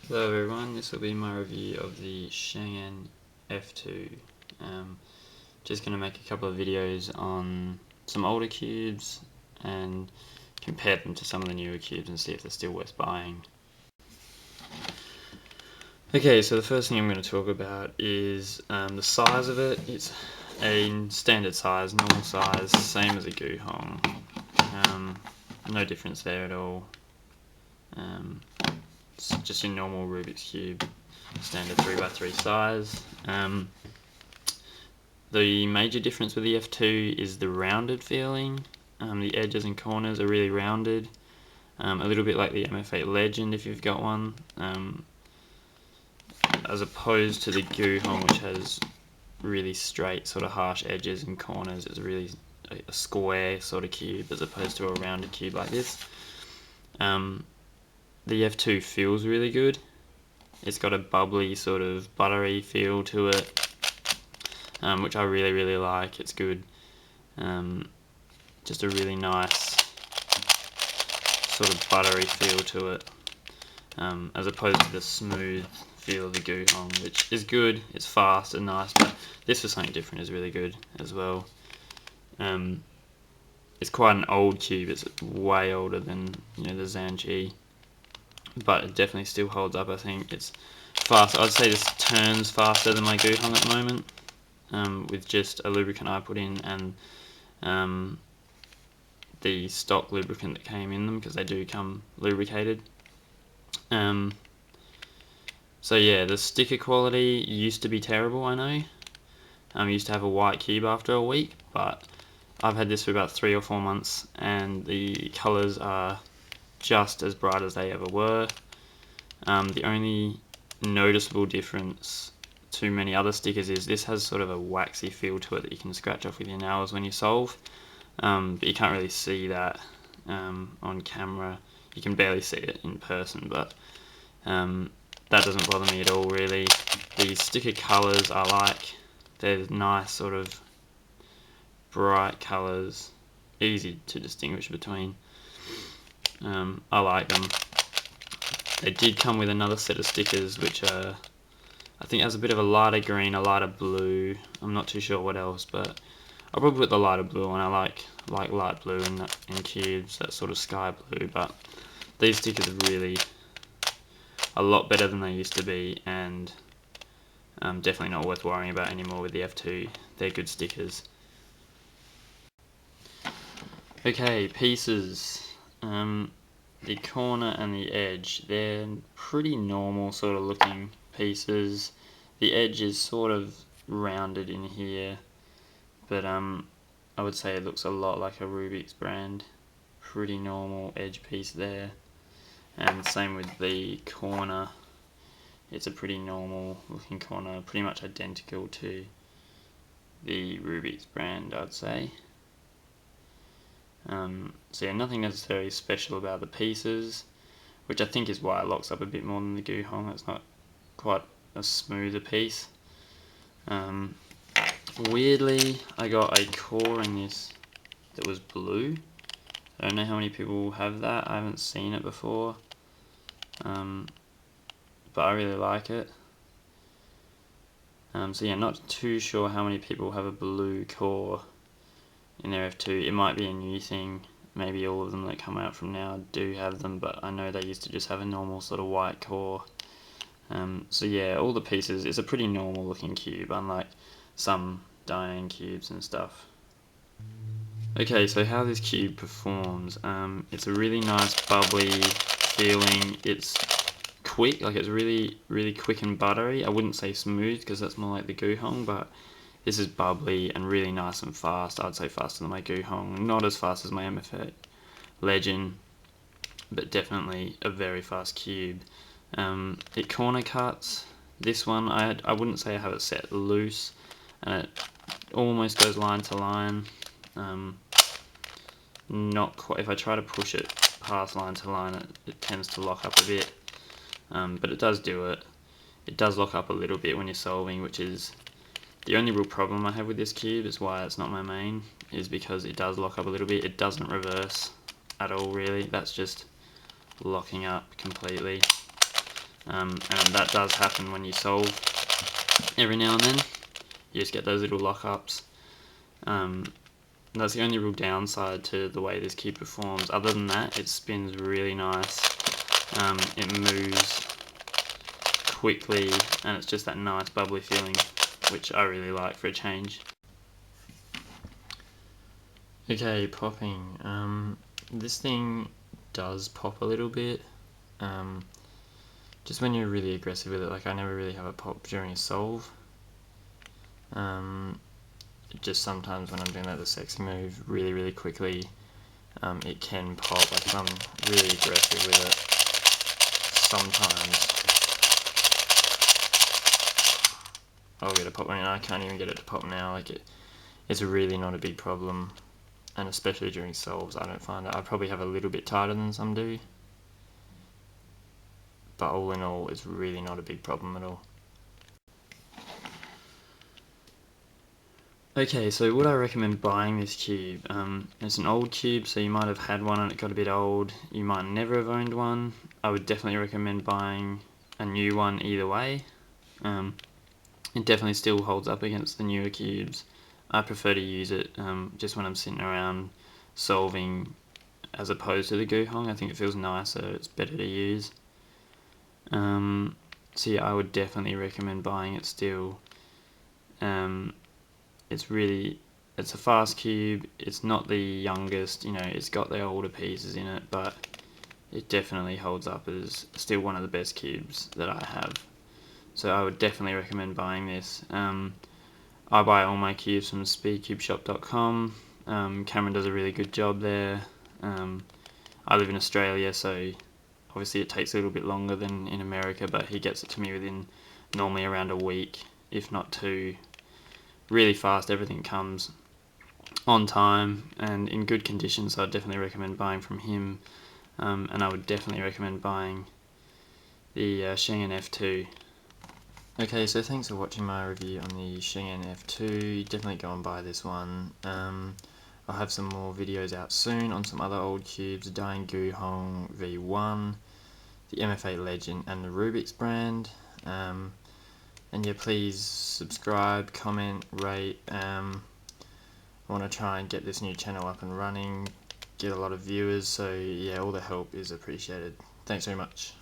Hello everyone, this will be my review of the Sheng F2. Just going to make a couple of videos on some older cubes and compare them to some of the newer cubes and see if they're still worth buying. Okay, so the first thing I'm going to talk about is the size of it. It's a standard size, normal size, same as a Guhong. No difference there at all. It's just your normal Rubik's Cube, standard 3x3 size. The major difference with the F2 is the rounded feeling. The edges and corners are really rounded, a little bit like the MF8 Legend if you've got one, as opposed to the Guhong, which has really straight, sort of harsh edges and corners. It's really a square sort of cube as opposed to a rounded cube like this. The F2 feels really good. It's got a bubbly, sort of buttery feel to it, which I really like. It's good. Just a really nice sort of buttery feel to it, as opposed to the smooth feel of the Guhong, which is good. It's fast and nice, but this for something different is really good as well. It's quite an old cube. It's way older than the Zhanji, but it definitely still holds up. I think it's fast. I'd say this turns faster than my Guhong at the moment, with just a lubricant I put in and the stock lubricant that came in them, because they do come lubricated. So yeah, the sticker quality used to be terrible, I know. I used to have a white cube after a week, but I've had this for about 3 or 4 months and the colours are just as bright as they ever were. The only noticeable difference to many other stickers is this has sort of a waxy feel to it that you can scratch off with your nails when you solve, but you can't really see that on camera. You can barely see it in person, but that doesn't bother me at all really. The sticker colours I like. They're nice, sort of bright colours, easy to distinguish between. I like them. They did come with another set of stickers which I think has a bit of a lighter green, a lighter blue. I'm not too sure what else, but I'll probably put the lighter blue on. I like light blue in cubes, that sort of sky blue, but these stickers are really a lot better than they used to be, and definitely not worth worrying about anymore with the F2. They're good stickers. Okay, pieces. The corner and the edge, they're pretty normal sort of looking pieces. The edge is sort of rounded in here, but I would say it looks a lot like a Rubik's brand. Pretty normal edge piece there. And same with the corner. It's a pretty normal looking corner, pretty much identical to the Rubik's brand, I'd say. So yeah, nothing necessarily special about the pieces, which I think is why it locks up a bit more than the Guhong. It's not quite a smoother piece. Weirdly, I got a core in this that was blue. I don't know how many people have that. I haven't seen it before, but I really like it. So yeah, not too sure how many people have a blue core in their F2. It might be a new thing. Maybe all of them that come out from now do have them, but I know they used to just have a normal sort of white core. So yeah, all the pieces, it's a pretty normal looking cube, unlike some Diane cubes and stuff. Okay, so how this cube performs, it's a really nice bubbly feeling. It's quick, like it's really quick and buttery. I wouldn't say smooth because that's more like the Guhong, but this is bubbly and really nice and fast. I'd say faster than my Guhong. Not as fast as my MF8 Legend, but definitely a very fast cube. It corner cuts. This one, I wouldn't say I have it set loose, and it almost goes line to line. Not quite. If I try to push it past line to line, it tends to lock up a bit, but it does do it. It does lock up a little bit when you're solving, which is the only real problem I have with this cube. Is why it's not my main, is because it does lock up a little bit. It doesn't reverse at all really. That's just locking up completely. and that does happen when you solve every now and then. You just get those little lockups. That's the only real downside to the way this cube performs. Other than that, it spins really nice. It moves quickly, and it's just that nice bubbly feeling, which I really like for a change. Okay, popping. This thing does pop a little bit. Just when you're really aggressive with it, like I never really have a pop during a solve. Just sometimes when I'm doing like the sexy move really quickly, it can pop. Like if I'm really aggressive with it, sometimes I'll get a pop. I mean, I can't even get it to pop now. Like it's really not a big problem, and especially during solves, I don't find it. I probably have a little bit tighter than some do, but all in all, it's really not a big problem at all. Okay, so would I recommend buying this cube? It's an old cube, so you might have had one and it got a bit old. You might never have owned one. I would definitely recommend buying a new one either way. It definitely still holds up against the newer cubes. I prefer to use it just when I'm sitting around solving as opposed to the Guhong. I think it feels nicer, it's better to use. So yeah, I would definitely recommend buying it still. It's a fast cube. It's not the youngest, it's got the older pieces in it, but it definitely holds up as still one of the best cubes that I have. So I would definitely recommend buying this. I buy all my cubes from speedcubeshop.com. Cameron does a really good job there. I live in Australia, so obviously it takes a little bit longer than in America, but he gets it to me within normally around a week, if not two. Really fast, everything comes on time and in good condition, so I'd definitely recommend buying from him. And I would definitely recommend buying the Sheng F2. Okay, so thanks for watching my review on the Sheng F2. Definitely go and buy this one. I'll have some more videos out soon on some other old cubes, Dying Guhong V1, the MFA Legend and the Rubik's brand. And yeah, please subscribe, comment, rate. I want to try and get this new channel up and running, get a lot of viewers, so yeah, all the help is appreciated. Thanks very much.